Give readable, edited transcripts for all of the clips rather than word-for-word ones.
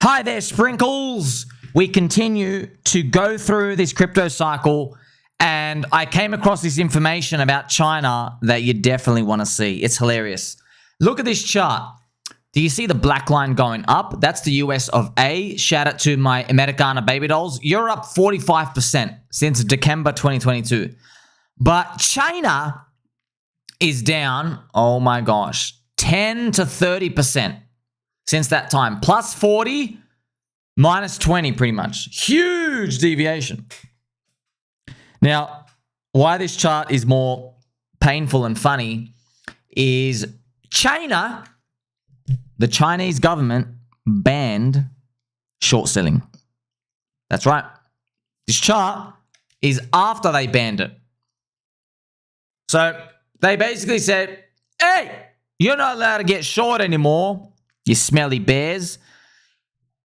Hi there, Sprinkles. We continue to go through this crypto cycle, and I came across this information about China that you definitely want to see. It's hilarious. Look at this chart. Do you see the black line going up? That's the US of A. Shout out to my Americana baby dolls. You're up 45% since December 2022. But China is down, oh my gosh, 10 to 30% since that time. Plus 40, minus 20 pretty much. Huge deviation. Now, why this chart is more painful and funny is China, the Chinese government banned short selling. That's right. This chart is after they banned it. So they basically said, hey, you're not allowed to get short anymore, you smelly bears.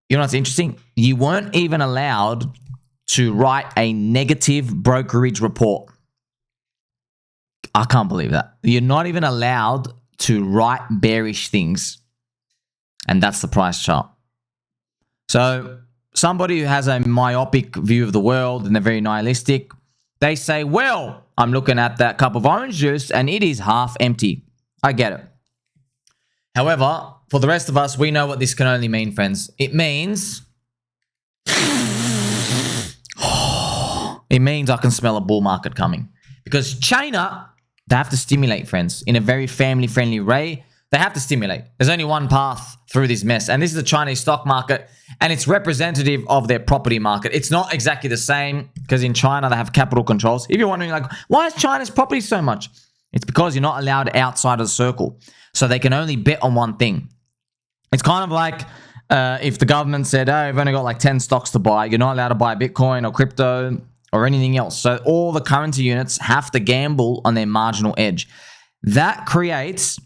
You know what's interesting? You weren't even allowed to write a negative brokerage report. I can't believe that. You're not even allowed to write bearish things. And that's the price chart. So somebody who has a myopic view of the world and they're very nihilistic, they say, well, I'm looking at that cup of orange juice and it is half empty. I get it. However, for the rest of us, we know what this can only mean, friends. It means I can smell a bull market coming. Because China, they have to stimulate, friends, in a very family-friendly way. They have to stimulate. There's only one path through this mess. And this is the Chinese stock market, and it's representative of their property market. It's not exactly the same because in China, they have capital controls. If you're wondering, like, why is China's property so much? It's because you're not allowed outside of the circle. So they can only bet on one thing. It's kind of like if the government said, oh, you've only got like 10 stocks to buy. You're not allowed to buy Bitcoin or crypto or anything else. So all the currency units have to gamble on their marginal edge. That creates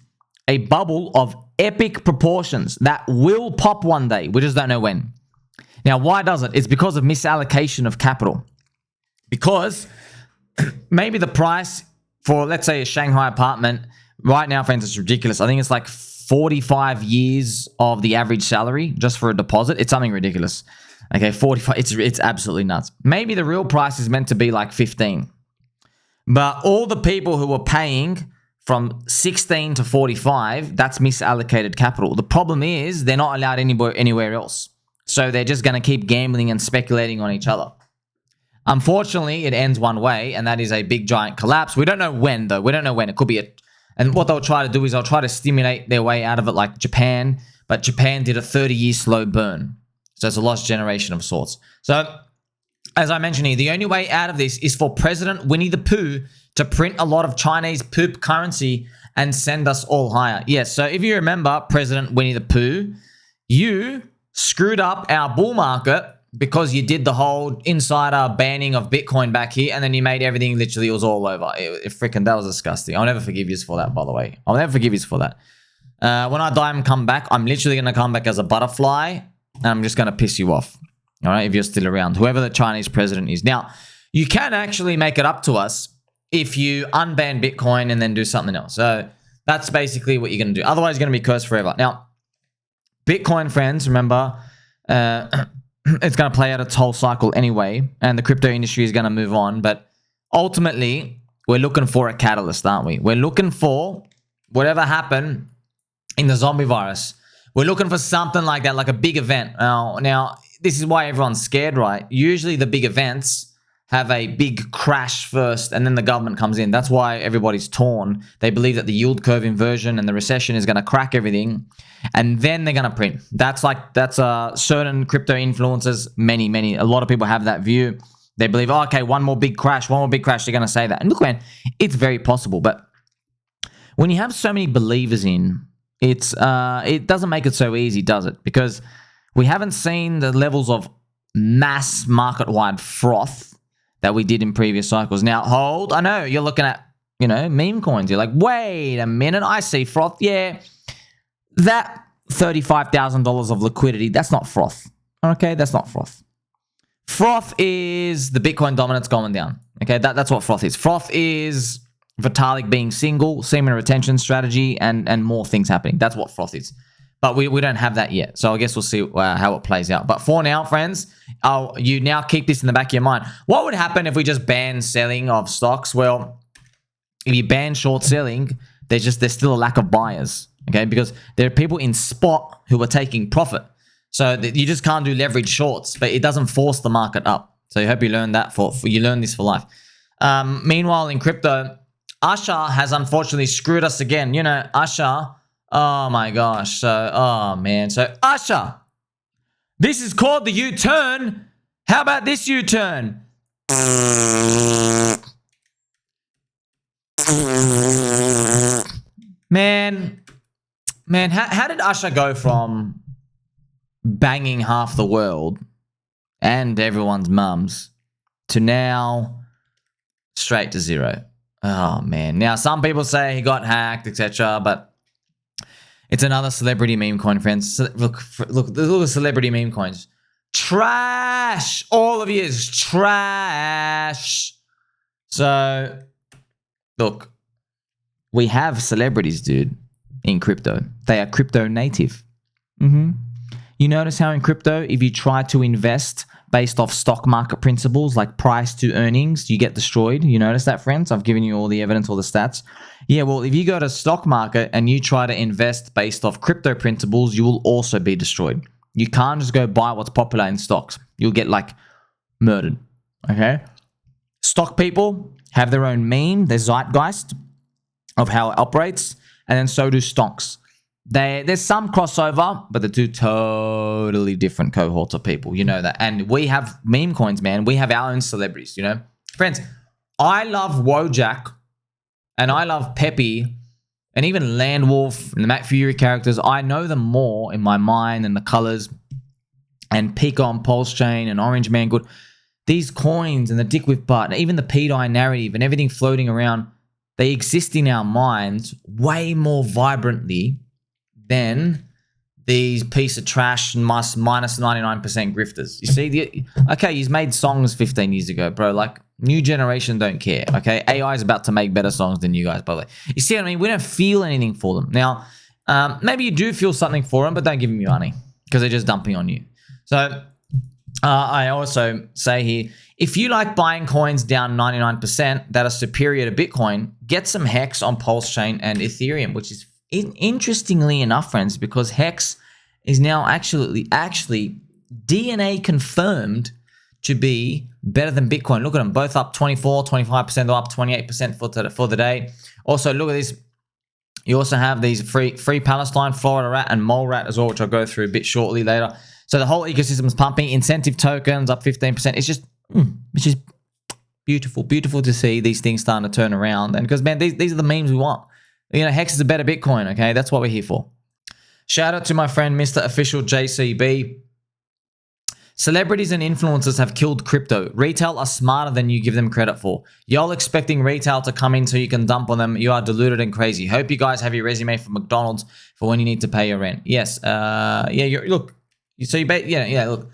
a bubble of epic proportions that will pop one day. We just don't know when. Now, why does it? It's because of misallocation of capital. Because maybe the price for, let's say, a Shanghai apartment right now, friends, it's ridiculous. I think it's like 45 years of the average salary just for a deposit. It's something ridiculous. Okay, 45. It's absolutely nuts. Maybe the real price is meant to be like 15. But all the people who are paying from 16 to 45, that's misallocated capital. The problem is they're not allowed anywhere else. So they're just going to keep gambling and speculating on each other. Unfortunately, it ends one way, and that is a big giant collapse. We don't know when, though. We don't know when. It could be and what they'll try to do is they'll try to stimulate their way out of it like Japan, but Japan did a 30-year slow burn. So it's a lost generation of sorts. So as I mentioned here, the only way out of this is for President Winnie the Pooh to print a lot of Chinese poop currency and send us all higher. Yes, so if you remember President Winnie the Pooh, you screwed up our bull market because you did the whole insider banning of Bitcoin back here, and then you made everything literally, it was all over. Freaking, that was disgusting. I'll never forgive you for that, by the way. I'll never forgive you for that. When I die and come back, I'm literally going to come back as a butterfly, and I'm just going to piss you off. All right, if you're still around, whoever the Chinese president is. Now, you can actually make it up to us if you unban Bitcoin and then do something else. So that's basically what you're going to do. Otherwise, you're going to be cursed forever. Now, Bitcoin, friends, remember, it's going to play out its whole cycle anyway, and the crypto industry is going to move on. But ultimately, we're looking for a catalyst, aren't we? We're looking for whatever happened in the zombie virus. We're looking for something like that, like a big event. Now, this is why everyone's scared, right? Usually the big events have a big crash first, and then the government comes in. That's why everybody's torn. They believe that the yield curve inversion and the recession is going to crack everything, and then they're going to print. That's certain crypto influencers, a lot of people have that view. They believe, oh, okay, one more big crash, they're going to say that. And look, man, it's very possible. But when you have so many believers in, it doesn't make it so easy, does it? Because we haven't seen the levels of mass market-wide froth that we did in previous cycles. Now, hold. I know you're looking at, meme coins. You're like, wait a minute. I see froth. Yeah, that $35,000 of liquidity, that's not froth. Okay, that's not froth. Froth is the Bitcoin dominance going down. Okay, that's what froth is. Froth is Vitalik being single, semen retention strategy, and more things happening. That's what froth is. But we don't have that yet. So I guess we'll see how it plays out. But for now, friends, you now keep this in the back of your mind. What would happen if we just banned selling of stocks? Well, if you ban short selling, there's still a lack of buyers, okay? Because there are people in spot who are taking profit. So you just can't do leverage shorts, but it doesn't force the market up. So I hope you learn that you learn this for life. Meanwhile, in crypto, Usher has unfortunately screwed us again. You know, Usher, oh my gosh. So, oh man. So Usher, this is called the U-turn. How about this U-turn? Man, how did Usher go from banging half the world and everyone's mums to now straight to zero? Oh man. Now some people say he got hacked, etc., but it's another celebrity meme coin, friends. Look at celebrity meme coins. Trash. All of you is trash. So look, we have celebrities, dude, in crypto. They are crypto native. You notice how in crypto, if you try to invest based off stock market principles like price to earnings, you get destroyed. You notice that, friends? I've given you all the evidence, all the stats. Yeah, well, if you go to stock market and you try to invest based off crypto principles, you will also be destroyed. You can't just go buy what's popular in stocks. You'll get like murdered, okay? Stock people have their own meme, their zeitgeist of how it operates, and then so do stocks. There's some crossover, but they're two totally different cohorts of people. You know that. And we have meme coins, man. We have our own celebrities, you know. Friends, I love Wojak and I love Peppy and even Landwolf and the Matt Fury characters. I know them more in my mind and the colors and Pika on PulseChain and Orange Man Good. These coins and the DickWifButt and even the pDAI narrative and everything floating around, they exist in our minds way more vibrantly than these piece of trash and minus 99% grifters. You see, okay, he's made songs 15 years ago, bro. Like, new generation don't care, okay? AI is about to make better songs than you guys, by the way. You see what I mean? We don't feel anything for them. Now, maybe you do feel something for them, but don't give them your money because they're just dumping on you. So, I also say here, if you like buying coins down 99% that are superior to Bitcoin, get some Hex on PulseChain and Ethereum, which is interestingly enough, friends, because Hex is now actually DNA confirmed to be better than Bitcoin. Look at them, both up 24, 25%, up 28% for the day. Also, look at this. You also have these free Palestine, Florida Rat, and Mole Rat as well, which I'll go through a bit shortly later. So the whole ecosystem is pumping. Incentive tokens up 15%. It's just beautiful to see these things starting to turn around. And because, man, these are the memes we want. You know, Hex is a better Bitcoin, okay? That's what we're here for. Shout out to my friend, Mr. Official JCB. Celebrities and influencers have killed crypto. Retail are smarter than you give them credit for. Y'all expecting retail to come in so you can dump on them. You are deluded and crazy. Hope you guys have your resume from McDonald's for when you need to pay your rent. Yes. Look. So look.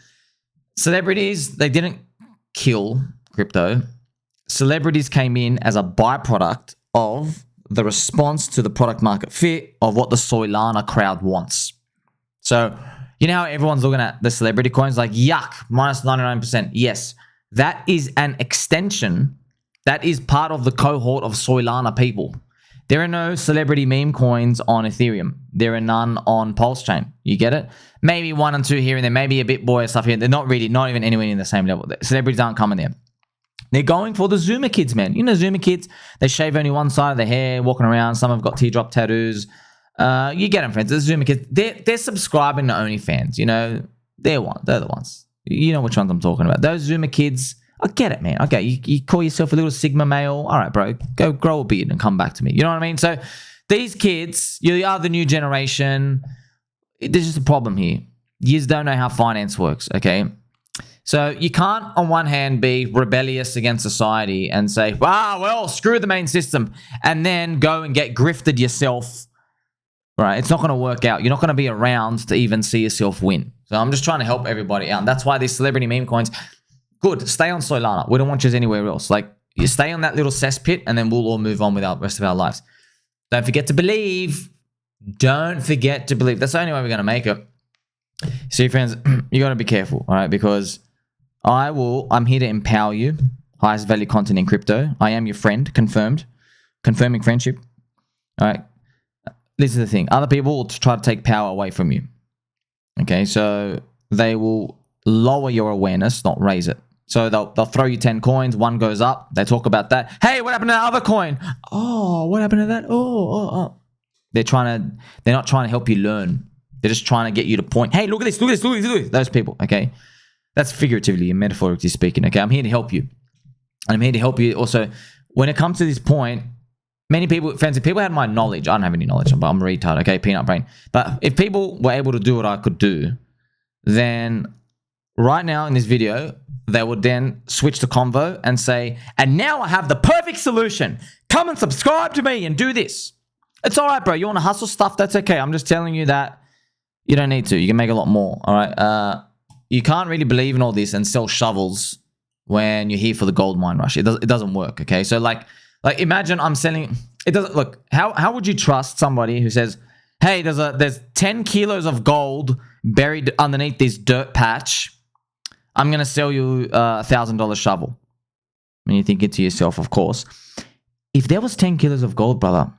Celebrities, they didn't kill crypto. Celebrities came in as a byproduct of the response to the product market fit of what the Soylana crowd wants. So, you know how everyone's looking at the celebrity coins like, yuck, minus 99%. Yes, that is an extension. That is part of the cohort of Soylana people. There are no celebrity meme coins on Ethereum. There are none on PulseChain. You get it? Maybe one and two here and there, maybe a Bitboy or stuff here. They're not even anywhere in the same level. The celebrities aren't coming there. They're going for the Zoomer kids, man. You know Zoomer kids? They shave only one side of their hair, walking around. Some have got teardrop tattoos. You get them, friends. The Zoomer kids. They're subscribing to OnlyFans. You know, they're the ones. You know which ones I'm talking about. Those Zoomer kids. I get it, man. Okay, you call yourself a little Sigma male. All right, bro. Go grow a beard and come back to me. You know what I mean? So these kids, you are the new generation. There's just a problem here. You just don't know how finance works, okay? So you can't, on one hand, be rebellious against society and say, well, screw the main system, and then go and get grifted yourself, right? It's not going to work out. You're not going to be around to even see yourself win. So I'm just trying to help everybody out. And that's why these celebrity meme coins, good, stay on Soylana. We don't want you anywhere else. Like, you stay on that little cesspit, and then we'll all move on with the rest of our lives. Don't forget to believe. Don't forget to believe. That's the only way we're going to make it. See, friends, you got to be careful, all right? Because I'm here to empower you. Highest value content in crypto. I am your friend, confirming friendship. All right. This is the thing. Other people will try to take power away from you. Okay, so they will lower your awareness, not raise it. So they'll throw you 10 coins, one goes up, they talk about that. Hey, what happened to that other coin? Oh, what happened to that? Oh. They're not trying to help you learn. They're just trying to get you to point, hey, look at this. Those people, okay? That's figuratively and metaphorically speaking, okay? I'm here to help you. And I'm here to help you also. When it comes to this point, many people, friends, if people had my knowledge, I don't have any knowledge, but I'm a retard, okay? Peanut brain. But if people were able to do what I could do, then right now in this video, they would then switch the convo and say, and now I have the perfect solution. Come and subscribe to me and do this. It's all right, bro. You want to hustle stuff? That's okay. I'm just telling you that you don't need to. You can make a lot more, all right? You can't really believe in all this and sell shovels when you're here for the gold mine rush. It doesn't work, okay? So like imagine I'm selling, it doesn't, look, how would you trust somebody who says, hey, there's 10 kilos of gold buried underneath this dirt patch. I'm going to sell you a $1,000 shovel. And you think it to yourself, of course. If there was 10 kilos of gold, brother,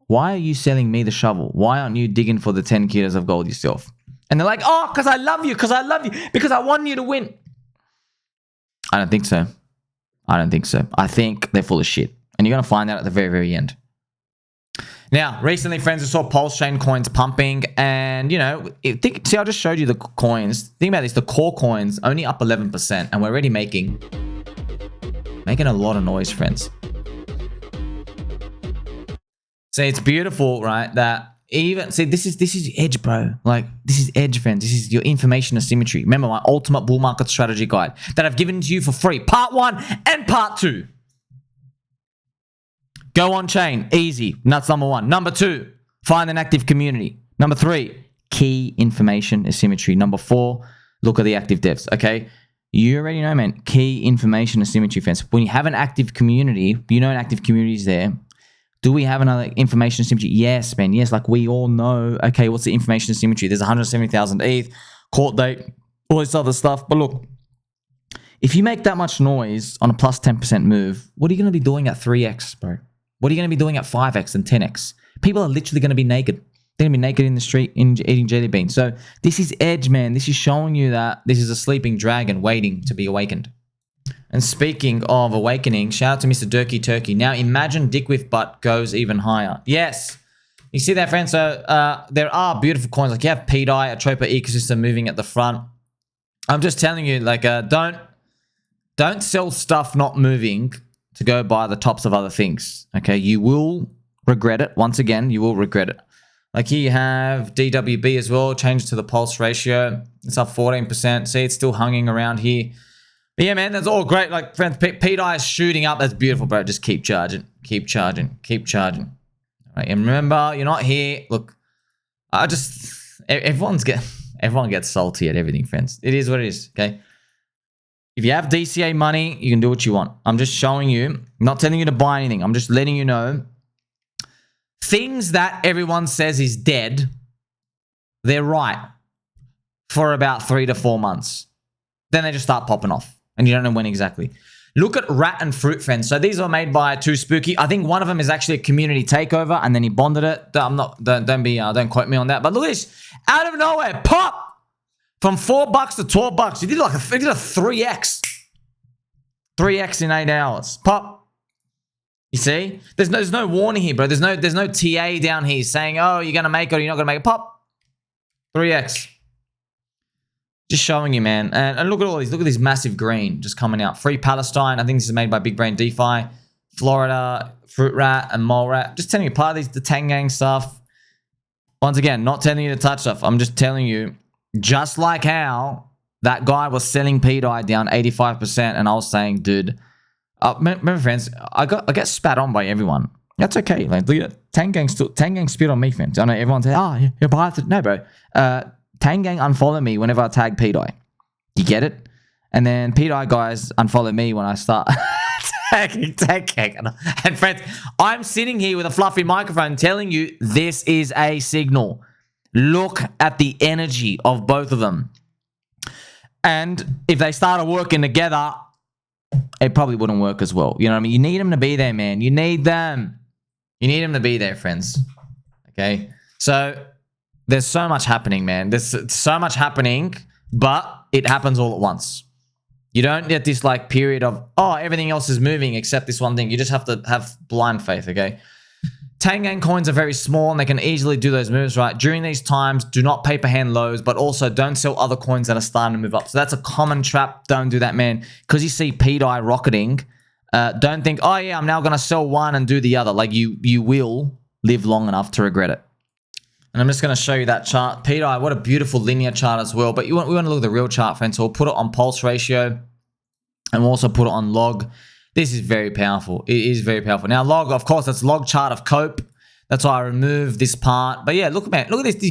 why are you selling me the shovel? Why aren't you digging for the 10 kilos of gold yourself? And they're like, oh, because I love you, because I want you to win. I don't think so. I think they're full of shit. And you're going to find out at the very, very end. Now, recently, friends, I saw PulseChain coins pumping. And, you know, see, I just showed you the coins. Think about this. The core coins only up 11%. And we're already making a lot of noise, friends. So it's beautiful, right? That even, see, this is edge, bro. Like, this is edge, friends. This is your information asymmetry. Remember my ultimate bull market strategy guide that I've given to you for free. Part 1 and part 2. Go on chain. Easy. That's number 1. Number 2, find an active community. Number 3, key information asymmetry. Number 4, look at the active devs. Okay. You already know, man. Key information asymmetry, friends. When you have an active community, you know an active community is there. Do we have another information asymmetry? Yes, man. Yes, like we all know. Okay, what's the information asymmetry? There's 170,000 ETH, court date, all this other stuff. But look, if you make that much noise on a plus 10% move, what are you going to be doing at 3x, bro? What are you going to be doing at 5x and 10x? People are literally going to be naked. They're going to be naked in the street eating jelly beans. So this is edge, man. This is showing you that this is a sleeping dragon waiting to be awakened. And speaking of awakening, shout out to Mr. Durkee Turkey. Now imagine DickWifButt goes even higher. Yes. You see that, friends? So there are beautiful coins. Like you have pDAI, a Tropa ecosystem moving at the front. I'm just telling you, like, don't sell stuff not moving to go buy the tops of other things. Okay, you will regret it. Once again, you will regret it. Like here you have DWB as well. Change it to the pulse ratio. It's up 14%. See, it's still hanging around here. But yeah, man, that's all great. Like, friends, pDAI is shooting up. That's beautiful, bro. Just keep charging. Keep charging. Keep charging. All right, and remember, you're not here. Look, everyone gets salty at everything, friends. It is what it is, okay? If you have DCA money, you can do what you want. I'm just showing you, I'm not telling you to buy anything. I'm just letting you know things that everyone says is dead, they're right for about 3 to 4 months. Then they just start popping off. And you don't know when exactly. Look at Rat and Fruit, friends. So these are made by Too Spooky. I think one of them is actually a community takeover, and then he bonded it. Don't quote me on that. But look at this, out of nowhere, pop from $4 to $12. He did like a 3x, 3x in 8 hours. Pop. You see, there's no warning here, bro. There's no TA down here saying, oh, you're gonna make it or you're not gonna make it. Pop, 3x. Just showing you, man. And look at all these. Look at this massive green just coming out. Free Palestine. I think this is made by Big Brain DeFi. Florida, Fruit Rat, and Mole Rat. Just telling you, part of these, the Tangang stuff. Once again, not telling you to touch stuff. I'm just telling you, just like how that guy was selling pDAI down 85%, and I was saying, dude, remember, friends, I get spat on by everyone. That's okay. Like, look at it. Tangang spit on me, friends. I know everyone says, oh, you're biased. No, bro. Tangang unfollow me whenever I tag pDAI. You get it? And then pDAI guys unfollow me when I start And friends, I'm sitting here with a fluffy microphone telling you this is a signal. Look at the energy of both of them. And if they started working together, it probably wouldn't work as well. You know what I mean? You need them to be there, man. You need them. You need them to be there, friends. Okay? So there's so much happening, man. There's so much happening, but it happens all at once. You don't get this like period of, oh, everything else is moving except this one thing. You just have to have blind faith, okay? Tangang coins are very small and they can easily do those moves, right? During these times, do not paper hand lows, but also don't sell other coins that are starting to move up. So that's a common trap. Don't do that, man. Because you see pDAI rocketing, don't think, oh yeah, I'm now going to sell one and do the other. Like you will live long enough to regret it. And I'm just going to show you that chart. pDAI, what a beautiful linear chart as well. But we want to look at the real chart, friends. So we'll put it on pulse ratio and we'll also put it on log. This is very powerful. It is very powerful. Now, log, of course, that's log chart of cope. That's why I removed this part. But yeah, look, man, look at this.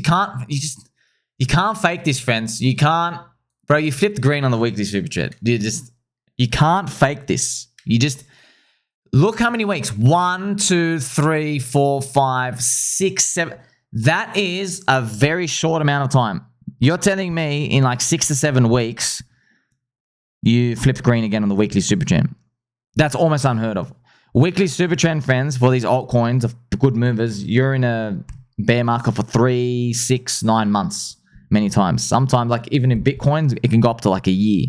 You can't fake this, friends. You can't, bro, you flipped green on the weekly super chat. You can't fake this. You just, look how many weeks. 1, 2, 3, 4, 5, 6, 7. That is a very short amount of time. You're telling me in like 6 to 7 weeks, you flipped green again on the weekly super trend. That's almost unheard of. Weekly super trend, friends, for these altcoins of good movers, you're in a bear market for 3, 6, 9 months many times. Sometimes, like even in Bitcoin, it can go up to like a year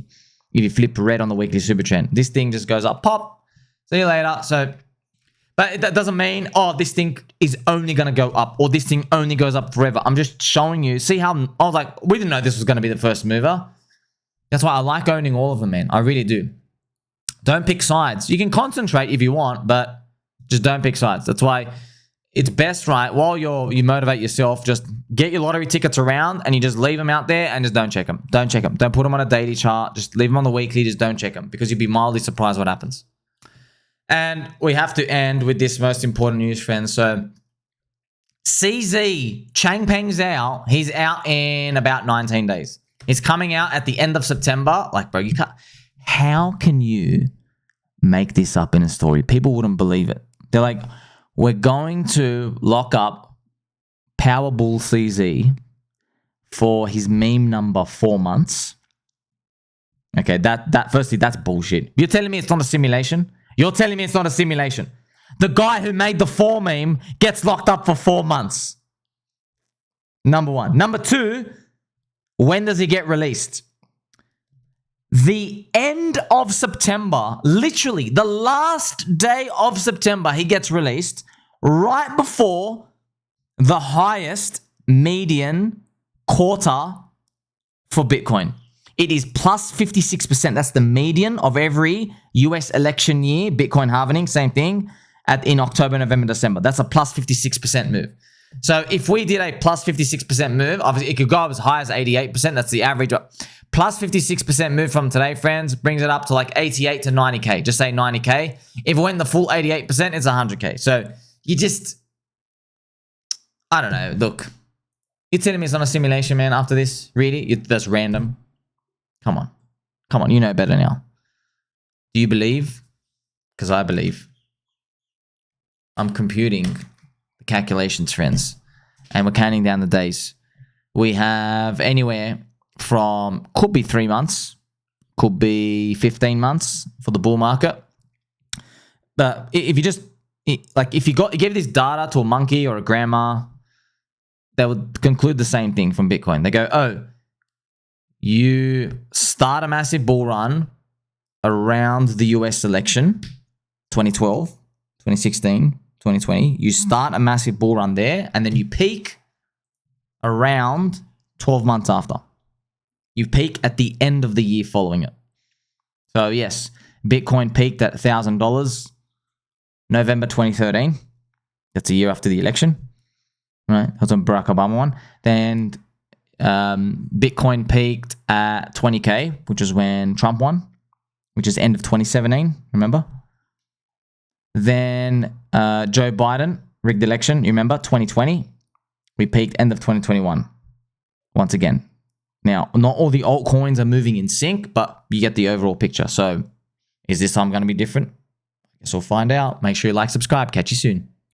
if you flip red on the weekly super trend. This thing just goes up, pop, see you later. So, but that doesn't mean, oh, this thing is only going to go up or this thing only goes up forever. I'm just showing you. See how, I was like, we didn't know this was going to be the first mover. That's why I like owning all of them, man. I really do. Don't pick sides. You can concentrate if you want, but just don't pick sides. That's why it's best, right? While you motivate yourself, just get your lottery tickets around and you just leave them out there and just don't check them. Don't check them. Don't put them on a daily chart. Just leave them on the weekly. Just don't check them because you'll be mildly surprised what happens. And we have to end with this most important news, friends. So CZ, Changpeng's out. He's out in about 19 days. He's coming out at the end of September. Like, bro, you can't. How can you make this up in a story? People wouldn't believe it. They're like, we're going to lock up Powerbull CZ for his meme number 4 months. Okay, firstly, that's bullshit. You're telling me it's not a simulation? You're telling me it's not a simulation. The guy who made the 4 meme gets locked up for 4 months. Number one. Number two, when does he get released? The end of September, literally the last day of September, he gets released right before the highest median quarter for Bitcoin. It is plus 56%. That's the median of every US election year. Bitcoin halving, same thing in October, November, December. That's a plus 56% move. So if we did a plus 56% move, obviously it could go up as high as 88%. That's the average. Plus 56% move from today, friends, brings it up to like 88 to 90K. Just say 90K. If it went the full 88%, it's 100K. So you just, I don't know. Look, you're telling me it's not a simulation, man, after this? Really? That's random. Come on. Come on. You know better now. Do you believe? Because I believe. I'm computing the calculations, friends. And we're counting down the days. We have anywhere from, could be 3 months, could be 15 months for the bull market. But if you just, like, if you gave this data to a monkey or a grandma, they would conclude the same thing from Bitcoin. They go, oh, you start a massive bull run around the US election, 2012, 2016, 2020. You start a massive bull run there, and then you peak around 12 months after. You peak at the end of the year following it. So yes, Bitcoin peaked at $1,000 November 2013. That's a year after the election. Right? That was a Barack Obama one. Then Bitcoin peaked at 20K, which is when Trump won, which is end of 2017, remember? Then Joe Biden rigged the election, you remember, 2020. We peaked end of 2021, once again. Now, not all the altcoins are moving in sync, but you get the overall picture. So is this time going to be different? Guess we'll find out. Make sure you like, subscribe. Catch you soon.